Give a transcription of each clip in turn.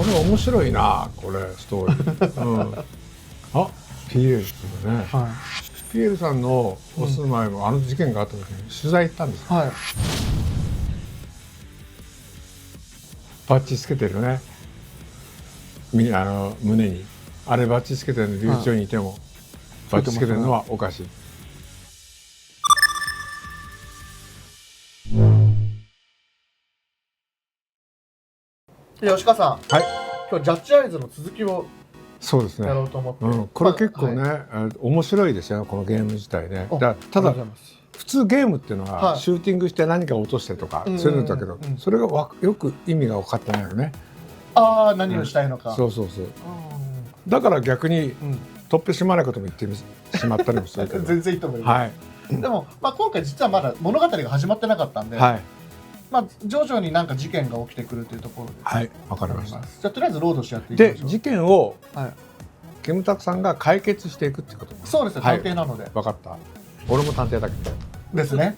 これ面白いな、これストーリー。あ、ピエールですね。ピエールさんのお住まいもあの事件があった時に取材行ったんです。バッジつけてるね。胸にあれバッジつけてるの、留置所にいてもバッジつけてるのはおかしい。吉川さん、はい、今日ジャッジアイズの続きをそうですね。やろうと思って、これ結構ね、面白いですよ、このゲーム自体ね。ただ普通ゲームっていうのはシューティングして何か落としてとか、そういうのだけど、それがよく意味が分かってないよね。何をしたいのか。そう。だから逆に取ってしまわないことも言ってしまったりもするけど全然いいと思います。でも、今回実はまだ物語が始まってなかったんで、徐々になんか事件が起きてくるというところで。はい、わかりました。じゃあとりあえずロードしてやっていきましょう。で、事件をキムタクさんが解決していくってこと。そうですね、探偵なので。分かった。俺も探偵だけど。ですね。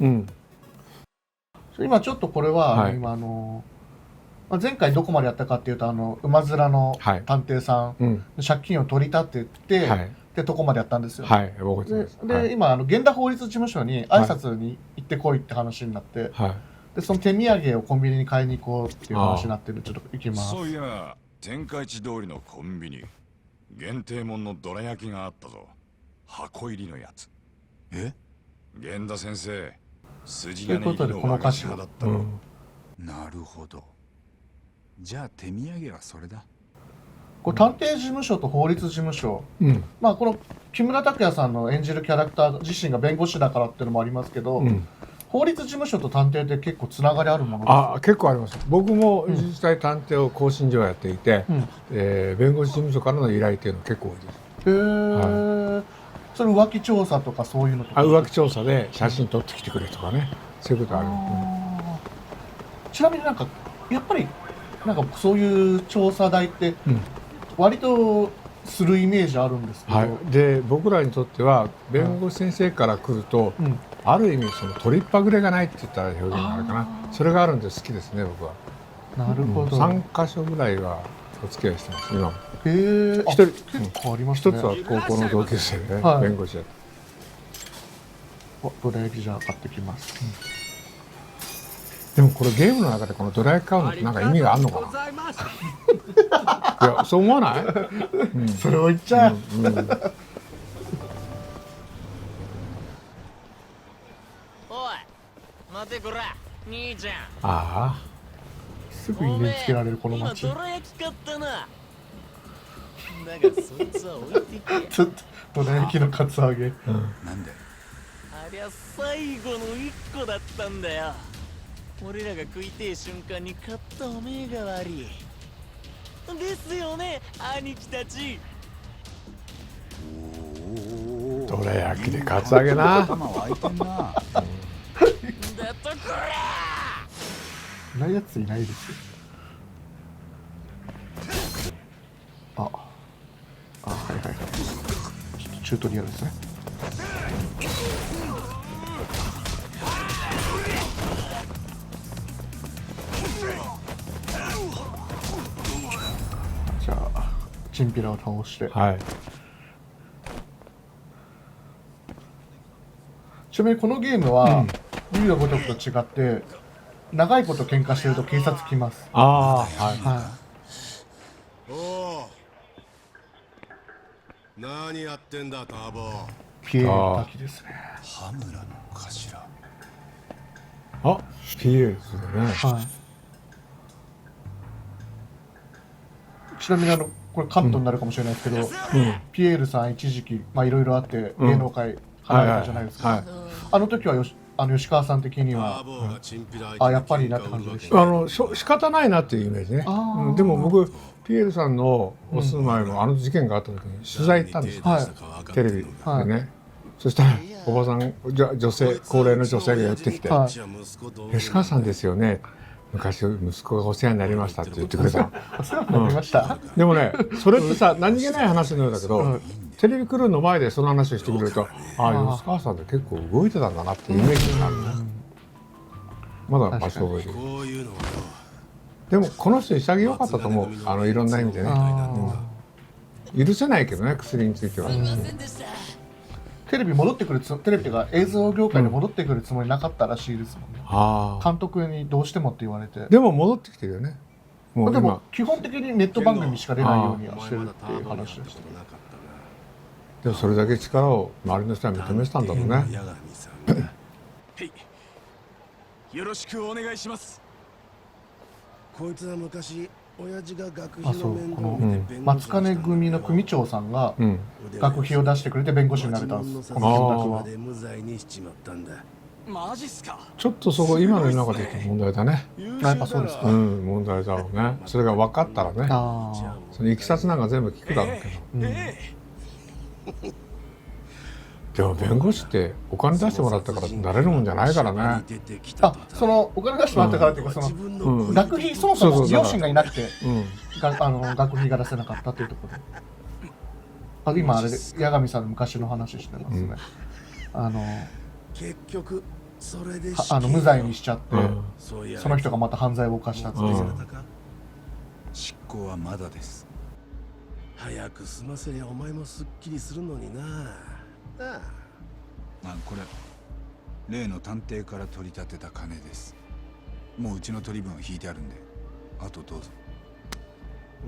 今ちょっとこれは今前回どこまでやったかっていうと馬面の探偵さん借金を取り立ててってとこまでやったんですよ。で今源田法律事務所に挨拶に行ってこいって話になって、でその手土産をコンビニに買いに行こうっていう話になってる。ちょっと行きます。そういや天下一通りのコンビニ限定もんのどら焼きがあったぞ。箱入りのやつ。源田先生筋金入りの和菓子派だったろ。なるほど。じゃあ手土産はそれだ。これ探偵事務所と法律事務所、この木村拓哉さんの演じるキャラクター自身が弁護士だからっていうのもありますけど、法律事務所と探偵って結構つながりあるものですか？結構あります。僕も自治体探偵を更新所をやっていて、弁護士事務所からの依頼っていうの結構多いです。それ浮気調査とかそういうのとか？浮気調査で写真撮ってきてくれとかね、そういうことある。ちなみになんかやっぱりなんかそういう調査代って割とするイメージあるんですけど、で僕らにとっては弁護士先生から来ると、ある意味その取りっぱぐれがないって言ったら表現があるかな、それがあるんで好きですね、僕は。なるほど。3カ所ぐらいはお付き合いしてます、今も。結構ありますね。一つは高校の同級生でね、弁護士やって。どら焼きじゃあ買ってきます。でもこれゲームの中でこのどら焼き買うのってなんか意味があるのかな。いや、そう思わない？それを言っちゃう。おい、待てこら、兄ちゃん。すぐにつけられるこの街。今どら焼き買ったな。だがそいつは置いてけ。ちょっとどら焼きのカツアゲ。なんで？ありゃ最後の一個だったんだよ。俺らが食いてえ瞬間に買ったおめえが悪い。ですよね、兄貴たち。どら焼きでカツアゲな。頭湧いてんな。だとこら。ないやついないですよ。はい。ちょっとチュートリアルですね。じゃあチンピラを倒して。ちなみにこのゲームは竜のごとくと違って長いこと喧嘩してると警察来ます。何やってんだターボ。ピエール滝ですね。羽村の頭。ピエールですね。ちなみにこれカットになるかもしれないですけど、ピエールさん一時期いろいろあって芸能界離れたじゃないですか。あの時は吉川さん的にはやっぱりなって感じでした。仕方ないなっていうイメージね。でも僕ピエールさんのお住まいもあの事件があった時に取材行ったんですよ、テレビでね。そしたらおばさん、女性、高齢の女性が寄ってきて「吉川さんですよね、昔息子がお世話になりました」って言ってくれた。お世話になりました。でもね、それってさ、何気ない話のようだけど、テレビクルーの前でその話をしてくれると、吉川さんって結構動いてたんだなってイメージになるね。まだ場所覚えてる。こういうのはよ、でもこの人潔かったと思う、いろんな意味でね。許せないけどね、薬については。テレビ戻ってくるテレビが映像業界に戻ってくるつもりなかったらしいですもんね。監督にどうしてもって言われて。でも戻ってきてるよね。もうでも基本的にネット番組しか出ないようにはしてるっていう話でした。でもそれだけ力を周りの人は認めてたんだろうね。よろしくお願いします。こいつは昔親父が学費あ、そう、の面この倒を見て松金組の組長さんが学費を出してくれて弁護士になれたんです。この金額は。無罪にしちまったんだ。マジっすか。ちょっとそこ今の世の中で言うと問題だね。やっぱそうですか。問題だろうね。それが分かったらね。そのいきさつなんか全部聞くだろうけど。でも弁護士ってお金出してもらったからなれるもんじゃないからね。あ、そのお金出してもらったからっていうか、その学費そもそも両親がいなくて学費が出せなかったっていうところで。今あれで八神さんの昔の話してますね。結局それで無罪にしちゃって、その人がまた犯罪を犯したっていう。執行はまだです。早く済ませりゃお前もすっきりするのにな。これ例の探偵から取り立てた金です。もううちの取り分は引いてあるんで、あとどうぞ。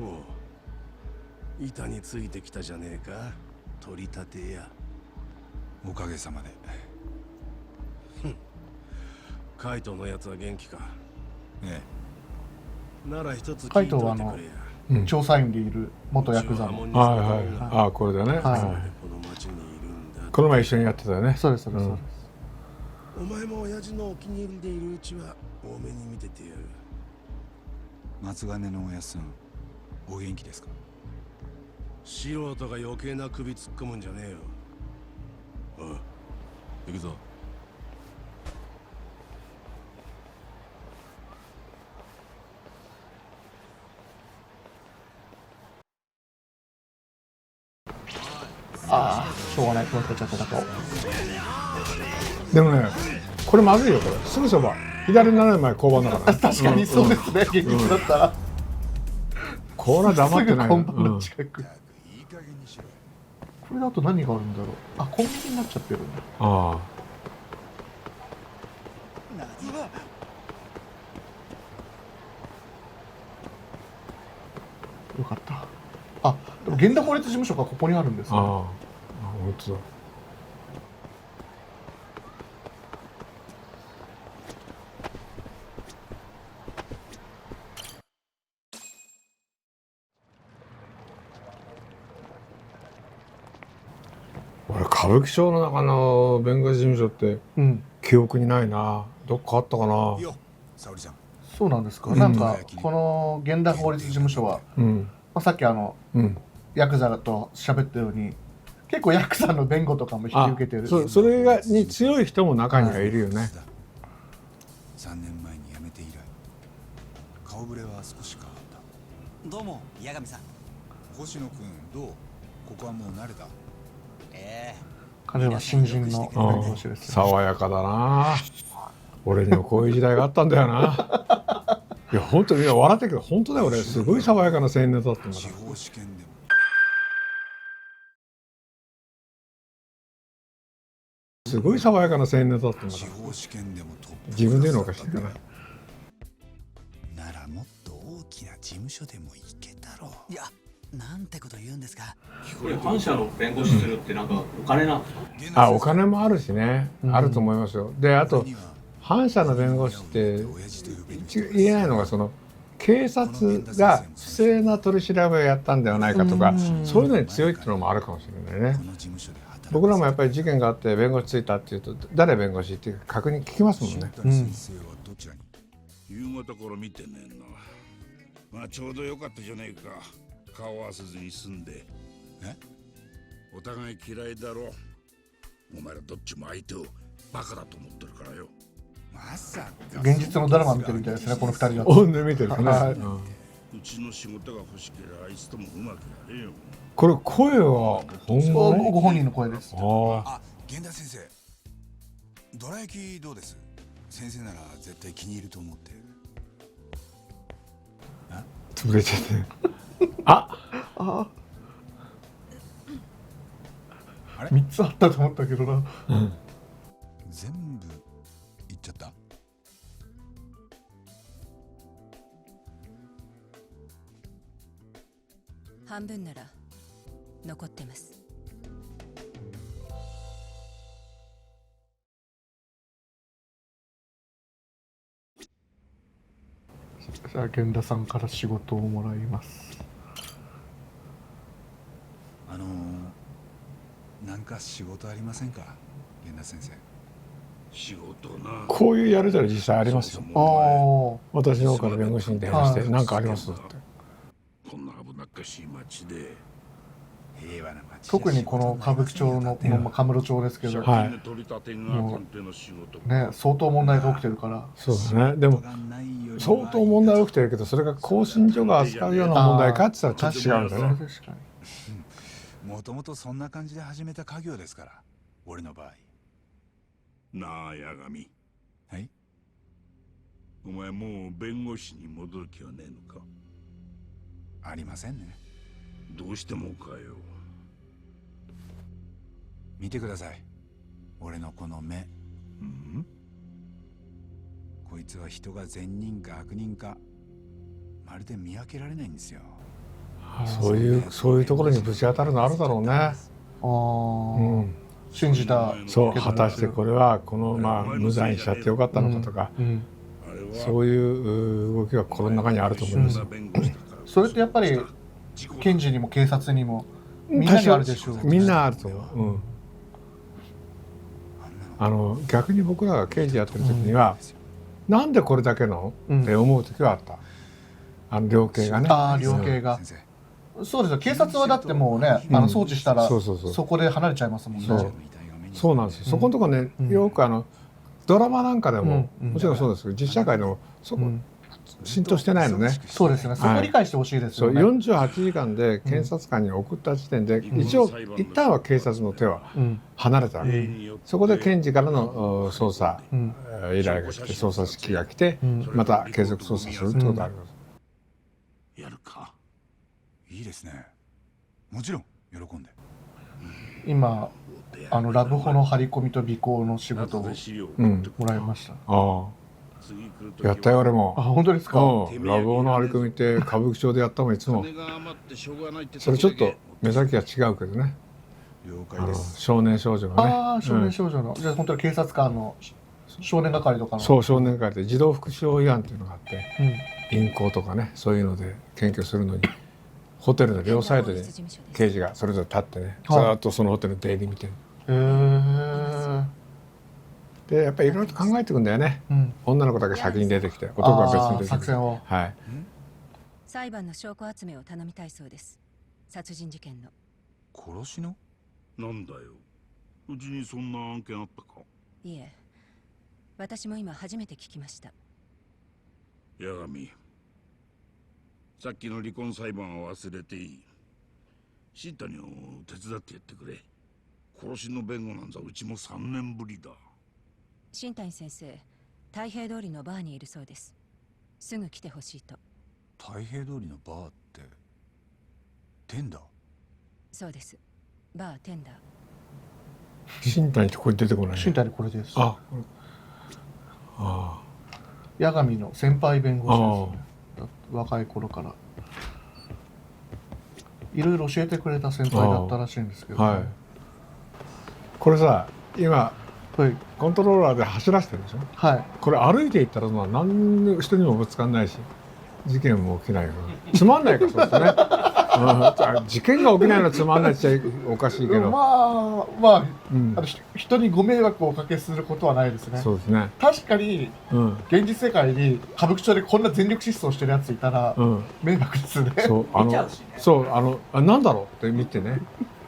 おう、板についてきたじゃねえか、取り立てや。おかげさまで。カイトのやつは元気か。ええ。なら一つカイトは調査員でいる元ヤクザの。ああ、これだね。この前一緒にやってたよね。そうですそうです。お前も親父のお気に入りでいるうちは多めに見ててやる。松金のおやっさん、お元気ですか？素人が余計な首突っ込むんじゃねえよ。おう、行くぞ。ああ、しょうがない、こうやっちゃっただと。でもね、これまずいよ、これ。すぐそば。左になる前交番だから。確かにそうですね、現実だったら。これは黙ってない。すぐ交番の近く。これだと何があるんだろう。あ、コンビニになっちゃってるんだ。ああ。よかった。あ、でも源田法律事務所がここにあるんですね。ああ、本当だ。俺歌舞伎町の中の弁護士事務所って記憶にないな。どっかあったかな。よ、沙織さん。そうなんですか。なんかこの源田法律事務所は、さっきヤクザと喋ったように結構ヤクザの弁護とかも引き受けてる。それに強い人も中にはいるよね。3年前に辞めて以来顔ぶれは少し変わった。どうも八神さん。星野君どう？ここはもう慣れた？彼は新人の弁護士です。爽やかだな。俺にもこういう時代があったんだよな。いや本当に笑ってるけど本当だよ。俺すごい爽やかな青年だったんだから。司法試験でもすごい爽やかな青年だったんだから。司法試験でもトップ自分で言うのおかしいかな。ならもっと大きな事務所でも行けたろう。いや、なんてこと言うんですか。これ反社の弁護士するってなんかお金なんですか？あ、お金もあるしね、あると思いますよ。で、あと反社の弁護士って言えないのが、その警察が不正な取り調べをやったんではないかとか、そういうのに強いっていうのもあるかもしれないね。僕らもやっぱり事件があって弁護士ついたっていうと、誰弁護士っていう確認聞きますもんね。夕方から見てねえな。まあちょうどよかったじゃねえか。顔合わせずに済んで。お互い嫌いだろ。お前らどっちも相手をバカだと思ってるからよ。まさか現実のドラマ見てるみたいですね、この二人だと。おんで見てるね。うちの仕事が欲しければあいつともうまくやれよ。これ声はご本人の声です。あ、源田先生、どら焼きどうです？先生なら絶対気に入ると思って。潰れちゃってあ3つあったと思ったけどな。全部いっちゃった。半分なら残ってます。じゃあ源田さんから仕事をもらいます。なんか仕事ありませんか、源田先生。仕事な。こういうやり取り実際ありますよ。私の方から弁護士に電話して何かありますって。こんな危なっかしい町で。平和な町。特にこの歌舞伎町の神室町ですけど、はい、もうね相当問題が起きてるから。そうですね。でも相当問題起きてるけど、それが更新所が扱うような問題かって言ったらちょっと違うんだよね。確かに。もともとそんな感じで始めた家業ですから、俺の場合。なあ八神。はい。お前もう弁護士に戻る気はねえのか。ありませんね。どうしてもかよ。見てください、俺のこの目。こいつは人が善人か悪人かまるで見分けられないんですよ。そういうところにぶち当たるのあるだろうね。信じた。そう、果たしてこれはこの無罪にしちゃってよかったのかとか、そういう動きが心の中にあると思います。それってやっぱり検事にも警察にもみんなにあるでしょう。みんなあると思う。逆に僕らが刑事やってる時には、なんでこれだけのって思う時はあった。量刑がね。量刑が。そうですよ。警察はだってもうね、送致したらそこで離れちゃいますもんね。そうなんですよ。そこのとこね、よくドラマなんかでももちろんそうですけど、実社会でもそこ浸透してないのね。そうですね。そこ理解してほしいですよね。48時間で検察官に送った時点で、一応一旦は警察の手は離れたわけ。そこで検事からの捜査依頼が来て、捜査指揮が来て、また継続捜査するってことがあります。やるか。いいですね。もちろん喜んで。今ラブホの張り込みと尾行の仕事をもらいました。やったよ俺も。本当ですか。ラブホの張り込みって歌舞伎町でやったもんいつも。それちょっと目先が違うけどね。少年少女がね。少年少女の、じゃあ本当に警察官の少年係とかの。そう、少年係で児童福祉法違反っていうのがあって、淫行とかね、そういうので検挙するのにホテルの両サイドに刑事がそれぞれ立ってね、ずっとそのホテルの出入り見てる。でやっぱりいろいろと考えていくんだよね。女の子だけ先に出てきて、男は別に出てきて。作戦を。はい。裁判の証拠集めを頼みたいそうです。殺人事件の。殺しの？なんだよ。うちにそんな案件あったか？いえ、私も今初めて聞きました。八神、さっきの離婚裁判は忘れていい。新谷を手伝ってやってくれ。殺しの弁護なんざうちも3年ぶりだ。新谷先生、太平通りのバーにいるそうです。すぐ来てほしいと。太平通りのバーってテンダー？そうです。バーテンダー。新谷ってこれ出てこない。新谷これです。八神の先輩弁護士ですね。若い頃からいろいろ教えてくれた先輩だったらしいんですけど、はい、これさ今、コントローラーで走らせてるでしょ。はい、これ歩いていったら何の人にもぶつかんないし事件も起きないからつまんないから。そうですね。事件が起きないのはつまんないっちゃおかしいけど、人にご迷惑をおかけすることはないですね。そうですね。確かに、現実世界に歌舞伎町でこんな全力疾走してるやついたら、迷惑ですね。なんだろうって見てね。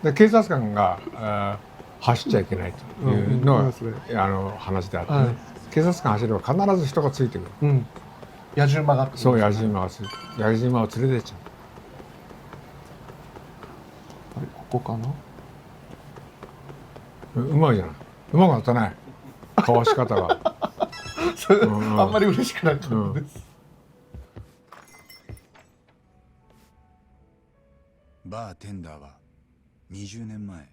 で警察官が走っちゃいけないというのが話であってね。警察官走れば必ず人がついてくる。野じ馬が。そう、野じ馬がついて、野じ馬を連れてっちゃう。ここかな。うまいじゃない。うまくなったね。かわし方が。あんまり嬉しくなかったです。バーテンダーは20年前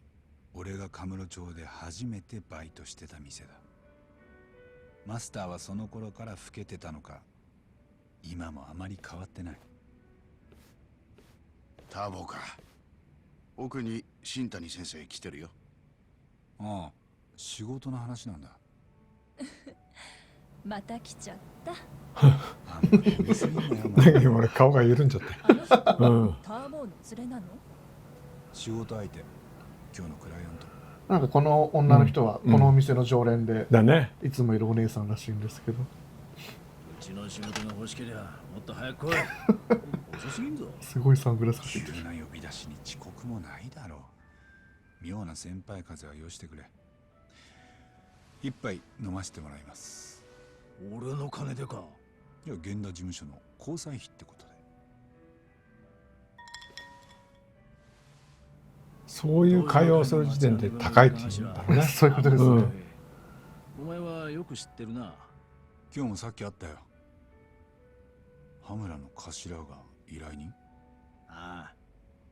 俺がカムロ町で初めてバイトしてた店だ。マスターはその頃から老けてたのか今もあまり変わってない。ターボか。奥に新谷先生来てるよ。ああ、仕事の話なんだ。また来ちゃった。あんまり言い過ぎんなよお前なんか今俺顔が緩んじゃってあの人うんターボーの連れなの？仕事相手、今日のクライアント。なんかこの女の人はこのお店の常連で、だね。いつもいるお姉さんらしいんですけど、うちの仕事が欲しけりゃもっと早く来い。遅すぎんぞ。すごいサングラスかけてる。急な呼び出しに遅刻もないだろう。妙な先輩風はよしてくれ。一杯飲ませてもらいます。俺の金でか。いや、源田事務所の交際費ってことで。そういう会話をする時点で高いって言うんだろうね。そういうことですね。うんお前はよく知ってるな。今日もさっき会ったよ。羽村の頭が依頼人。ああ、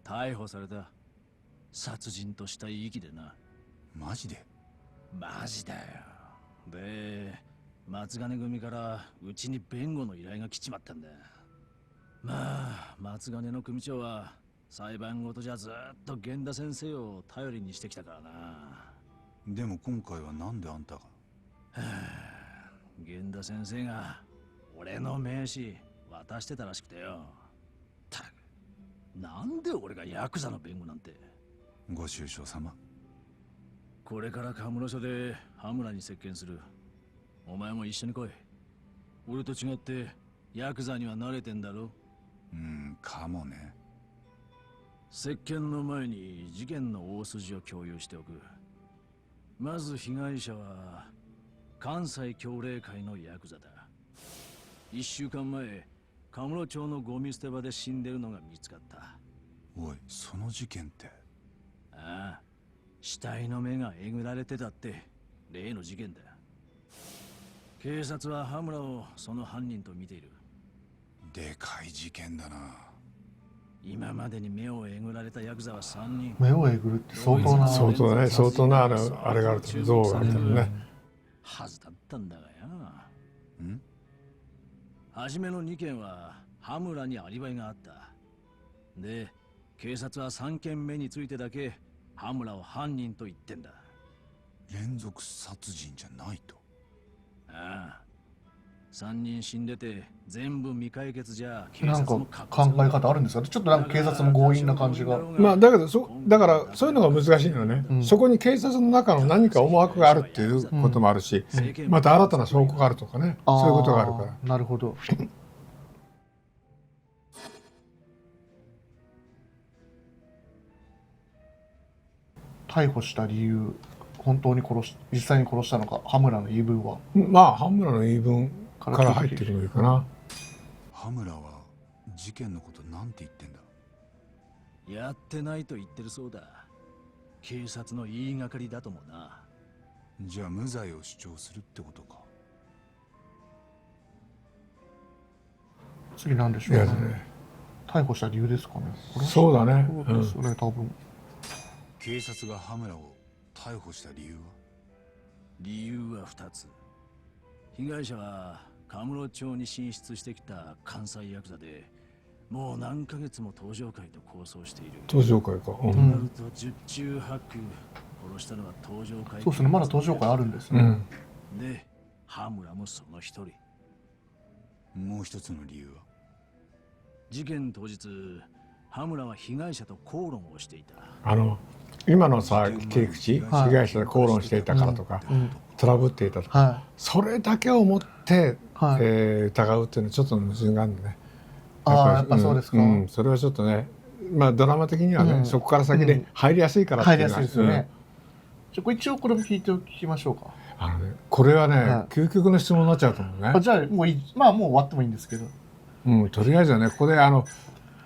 逮捕された。殺人としたい息でな。マジで？マジだよ。で、松金組からうちに弁護の依頼が来ちまったんだ。まあ、松金の組長は裁判ごとじゃずっと源田先生を頼りにしてきたからな。でも今回はなんであんたが？源田先生が俺の名刺渡してたらしくてよ。たく、なんで俺がヤクザの弁護なんて。ご愁傷様。これからカムロ署で羽村に接見する。お前も一緒に来い。俺と違ってヤクザには慣れてんだろ。かもね。接見の前に事件の大筋を共有しておく。まず被害者は関西協励会のヤクザだ。1週間前、カムロ町のゴミ捨て場で死んでるのが見つかった。おい、その事件って。ああ、死体の目がえぐられてたって例の事件だ。警察は羽村をその犯人と見ている。でかい事件だな。今までに目をえぐられたヤクザは3人。目をえぐるって相当な。相当ね、相当なあれがあると、像があるとね。はずだったんだがや。初めの2件は羽村にアリバイがあった。で、警察は3件目についてだけ羽村を犯人と言ってんだ。連続殺人じゃないと。ああ、3人死んでて全部未解決じゃ警なんか察も考え方あるんですか？ちょっとなんか警察も強引な感じが。まあだけどだからそういうのが難しいのね、そこに警察の中の何か思惑があるっていうこともあるし、また新たな証拠があるとかね、そういうことがあるから。なるほど。逮捕した理由、本当に実際に殺したのか、羽村の言い分は。まあ羽村の言い分から入ってくるかな。羽村は事件のことなんて言ってんだ？やってないと言ってるそうだ。警察の言いがかりだともな。じゃあ無罪を主張するってことか。次なんでしょうね。いやね、逮捕した理由ですかね。そうだね。そうですよね、多分。警察が羽村を逮捕した理由は？理由は2つ。被害者はカムロ町に進出してきた関西ヤクザで、もう何ヶ月も東上会と抗争している。東上会か。となると十中八九殺したのは東上会。そうですね、まだ東上会あるんですね。で、羽村もその一人。もう一つの理由は？事件当日、羽村は被害者と口論をしていた。今のさ切り口、被害者と口論していたからとか、トラブっていたとか、それだけをもって、疑うっていうのはちょっと矛盾があるんでね。やっぱそうですか。それはちょっとね、まあドラマ的にはね、そこから先で入りやすいからっていうのは。入りやすいですよね。一応これも聞いておきましょうか。これはね、究極の質問になっちゃうと思うね。じゃあもういい、まあもう終わってもいいんですけど。とりあえずはね、ここで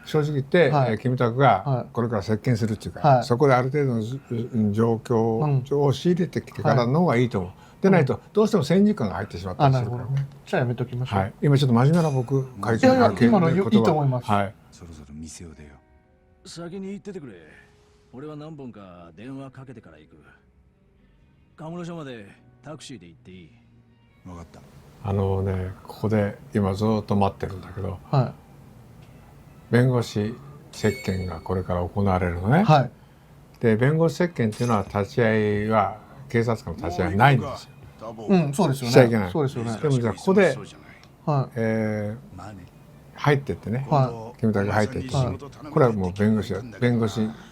正直言って、キムタクがこれから接見するっていうか、そこである程度の状況を仕入れてきてからの方がいいと思う。でないとどうしても先入観が入ってしまったりするからね。じゃあやめときましょう。今ちょっと真面目な僕会見今のいいと思います。そろそろ店を出よ先に行っててくれ。俺は何本か電話かけてから行く。カムロ署までタクシーで行っていい？分かった。ここで今ずっと待ってるんだけど、はい、弁護士接見がこれから行われるのね。はい、で弁護士接見っていうのは立ち会いは警察官の立ち会いないんですよ。うん、そうですよね。しちゃいけない。そうですよね。でもじゃあここで、はい、入ってってね、はい、キムタクが入ってって、これはもう弁護士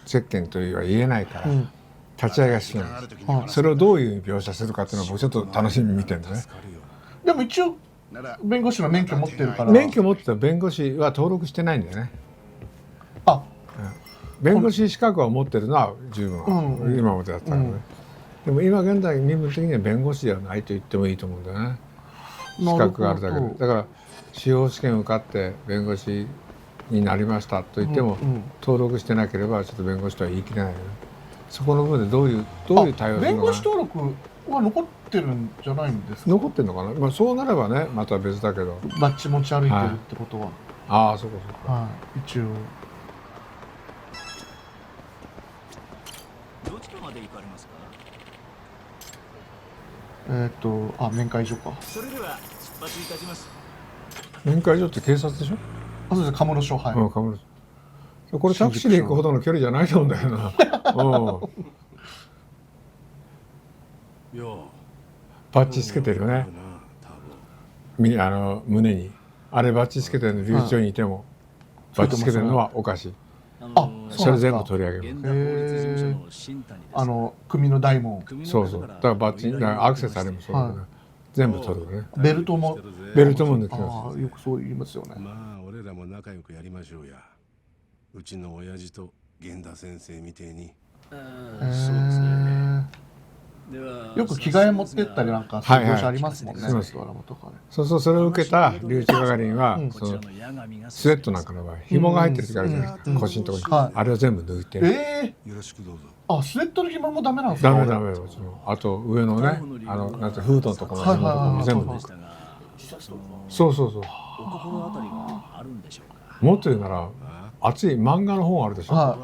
接見というは言えないから、立ち会いが必要なんです。それをどういう描写するかっていうのは僕ちょっと楽しみに見てるんだね。でも一応弁護士の免許持ってるから。免許持ってた弁護士は登録してないんだよね。あ、弁護士資格は持ってるのは十分、今までだったからね。でも今現在身分的には弁護士ではないと言ってもいいと思うんだよね。資格があるだけで。だから司法試験受かって弁護士になりましたと言っても、登録してなければちょっと弁護士とは言い切れないよね。そこの部分でどういう対応するのかな。弁護士登録は残ってるんじゃないんですか。残ってるのかな。まあそうなればねまた別だけど。バッジ持ち歩いてるってことは。ああそうかそうか。はい、一応。どちらまで行かれますか？面会所か。それでは出発いたします。面会所って警察でしょ？あ、そうです。カムロ署、はい。カムロ署。これタクシーで行くほどの距離じゃないと思うんだよな。バッジつけてるよね。胸にあれバッジつけてるの留置所にいてもバッジつけてるのはおかしい。あ、それ全部取り上げる。組の大門。そうそう。だからバッジ、アクセサリーもそうだけど、全部取るね。ベルトも抜きます。よくそう言いますよね。まあ俺らも仲良くやりましょうや。うちの親父と源田先生みてえに。そうですね。よく着替え持ってったりなんかそういう描写ありますもんね。そうそう、それを受けた留置係員はそのスウェットなんかの場合紐が入ってる時あるじゃないですか、腰のところに。あれを全部抜いて。よろしくどうぞ。あ、スウェットの紐もダメなんですか。ダメもちろん。あと上のね、なんてフードのところの紐とかも全部抜く。そう。お心当たりがあるんでしょうか。もっと言うなら熱い漫画の本あるでしょ。あ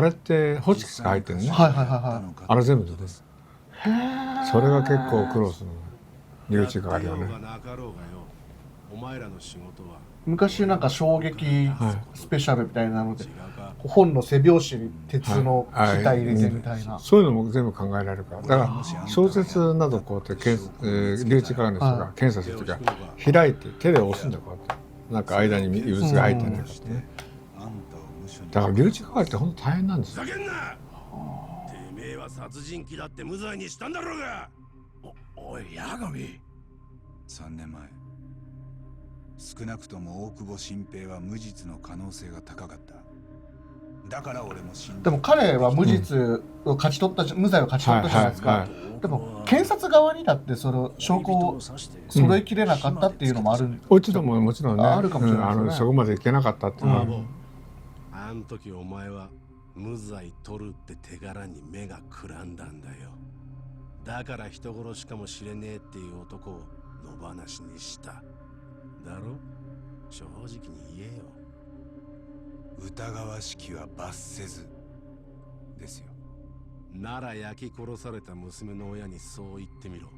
れってホチキスが入ってるね。あれ全部抜く。それが結構苦労する留置係はね。昔なんか衝撃スペシャルみたいなので、本の背表紙に鉄の機体入れてみたいな、そういうのも全部考えられるから。だから小説などこうやって留置係の人が検査するときは開いて手で押すんだよ、こうやってなんか間に異物が入ってないかってね。だから留置係って本当大変なんですよ。殺人鬼だって無罪にしたんだろうが。おい八神。3年前少なくとも大久保新平は無実の可能性が高かった。だから俺もでも彼は無実を勝ち取った、無罪を勝ち取ったじゃないですか。でも検察側にだってその証拠を揃えきれなかったっていうのもある。もちろんね、あるかもしれないですね。そこまでいけなかったっていうのは。あの時お前は無罪取るって手柄に目がくらんだんだよ。だから人殺しかもしれねえっていう男を野放しにした。だろ？正直に言えよ。疑わしきは罰せずですよ。なら焼き殺された娘の親にそう言ってみろ。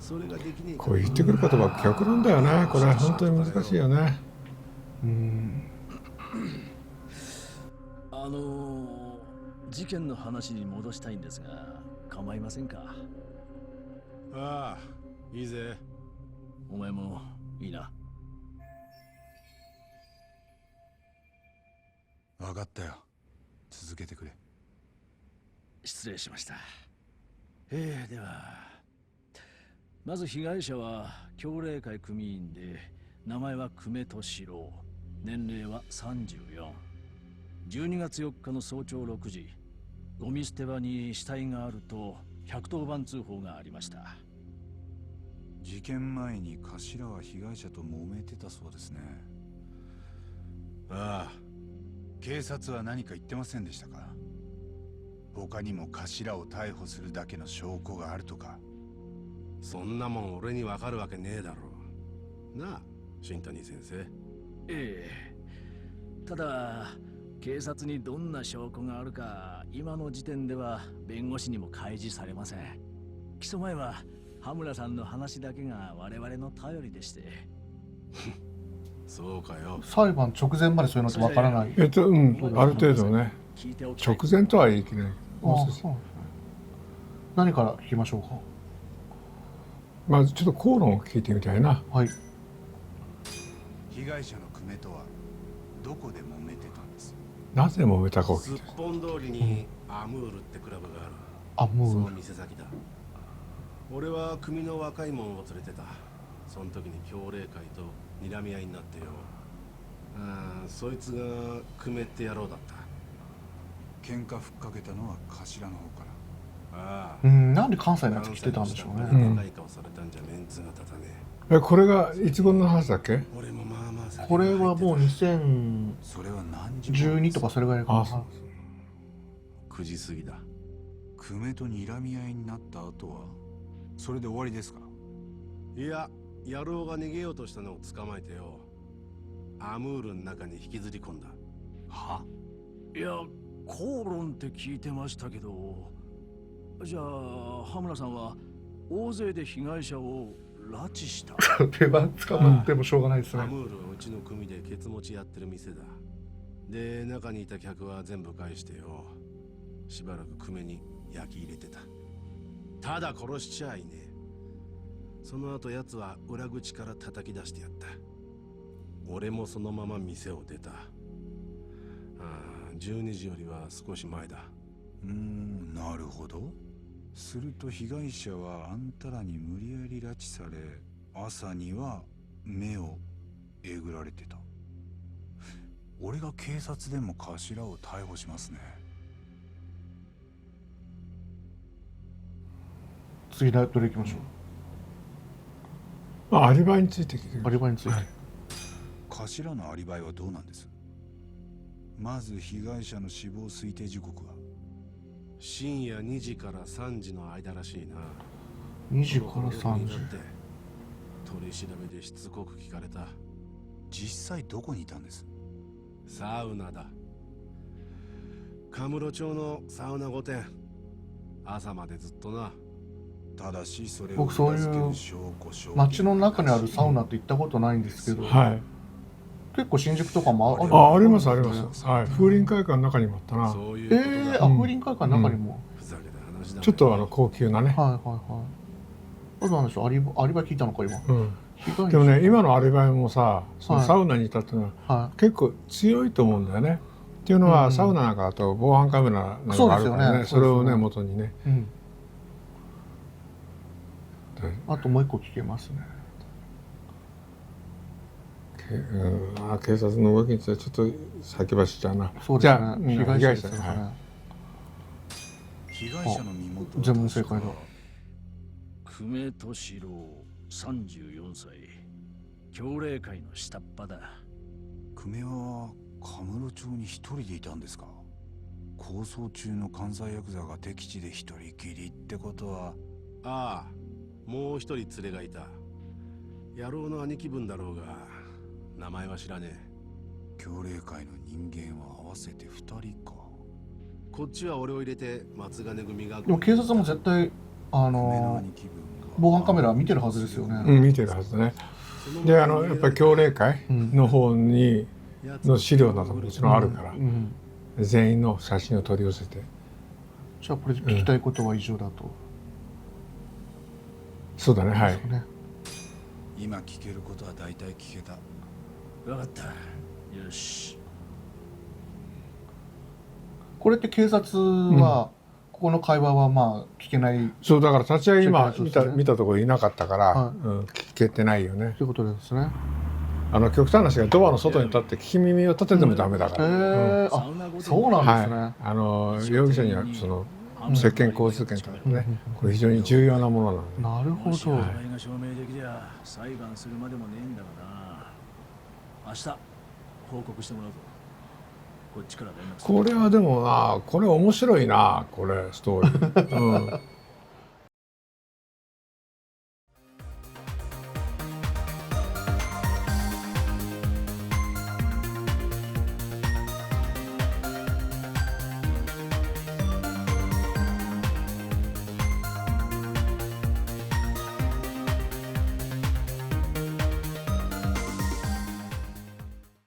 それができねえ。こう言ってくる言葉極論だよね。これは本当に難しいよね。事件の話に戻したいんですが構いませんか？ああ、いいぜ。お前もいいな。分かったよ。続けてくれ。失礼しました。ではまず被害者は協励会組員で名前は久米俊郎、年齢は34。12月4日の早朝6時、ゴミ捨て場に死体があると110番通報がありました。事件前に頭は被害者と揉めてたそうですね。ああ、警察は何か言ってませんでしたか？他にも頭を逮捕するだけの証拠があるとか。そんなもん俺にわかるわけねえだろうなあ、新谷先生。ただ警察にどんな証拠があるか今の時点では弁護士にも開示されません。起訴前は羽村さんの話だけが我々の頼りでして。そうかよ。裁判直前までそういうのってわからない。ある程度ね。直前とは言い切れない。そうですね。何から聞きましょうか。まずちょっと口論を聞いてみたいな。はい。被害者の久米とはどこで揉めてたんです？なぜ揉めたかを聞いて。すっぽん通りにアムールってクラブがある。アムール。その店先だ。俺は組の若い者を連れてた。その時に協励会と睨み合いになってよ。そいつが久米って野郎だった。喧嘩ふっかけたのは頭の方から。なんで関西のやつ来てたんでしょうね。これがいつ頃の話だっけ？これはもう2012とかそれぐらいかな。9時過ぎだ。久米と睨み合いになった後はそれで終わりですか？いや、野郎が逃げようとしたのを捕まえてよ、アムールの中に引きずり込んだ。は？いや、口論って聞いてましたけど、じゃあ羽村さんは大勢で被害者を拉致した？手番捕まってもしょうがないですね。アムールはうちの組でケツ持ちやってる店だ。で、中にいた客は全部返してよ、しばらく久米に焼き入れてた。ただ殺しちゃいねえ。その後奴は裏口から叩き出してやった。俺もそのまま店を出た。12時よりは少し前だ。なるほど。すると被害者はあんたらに無理やり拉致され、朝には目をえぐられてた。俺が警察でも頭を逮捕しますね。次どれ行きましょう。アリバイについて聞いて。アリバイについて。頭のアリバイはどうなんです？まず被害者の死亡推定時刻は深夜2時から3時の間らしいな。2時から3時。取り調べでしつこく聞かれた。実際どこにいたんです？サウナだ。カムロ町のサウナ御殿。朝までずっとな。ただしそれを僕そういう街の中にあるサウナって行ったことないんですけど、結構新宿とかもありますあります。はい、風林会館の中にもあったな。風林会館の中にも。ちょっと高級なね。はいはいはい。あとなんでしょう、アリバイ聞いたのか今。でもね、今のアリバイもさ、そのサウナにいたっていうのは結構強いと思うんだよね。っていうのはサウナなんかだと防犯カメラなんかあるからね、それをね元にね。あともう一個聞けますね。警察の動きについてちょっと先走っちゃうな。じゃあ被害者ですね。被害者の身元は全問正解だ。久米俊郎34歳、協励会の下っ端だ。久米はカムロ町に一人でいたんですか？抗争中の関西ヤクザが敵地で一人きりってことは。ああ、もう一人連れがいた。野郎の兄貴分だろうが名前は知らねえ。協励会の人間は合わせて2人か。こっちは俺を入れて松金組が。でも警察も絶対防犯カメラ見てるはずですよね。見てるはずね。でやっぱり協励会の方にの資料などももちろんあるから、全員の写真を取り寄せて。じゃあこれ聞きたいことは以上だと。そうだね、はい。今聞けることは大体聞けた。分かった。よし。これって警察は、ここの会話はまあ聞けない。そうだから立ち会い今見たところいなかったから、聞けてないよね。ということですね。極端な話がドアの外に立って聞き耳を立ててもダメだから。あ、そうなんですね。容疑者にはその接見交通権とかね、これ非常に重要なものなので。なるほど。証明できりゃ裁判するまでもねえんだがな。明日報告してもらうぞ。こっちから連絡する。これはでもな、これ面白いな、これストーリー。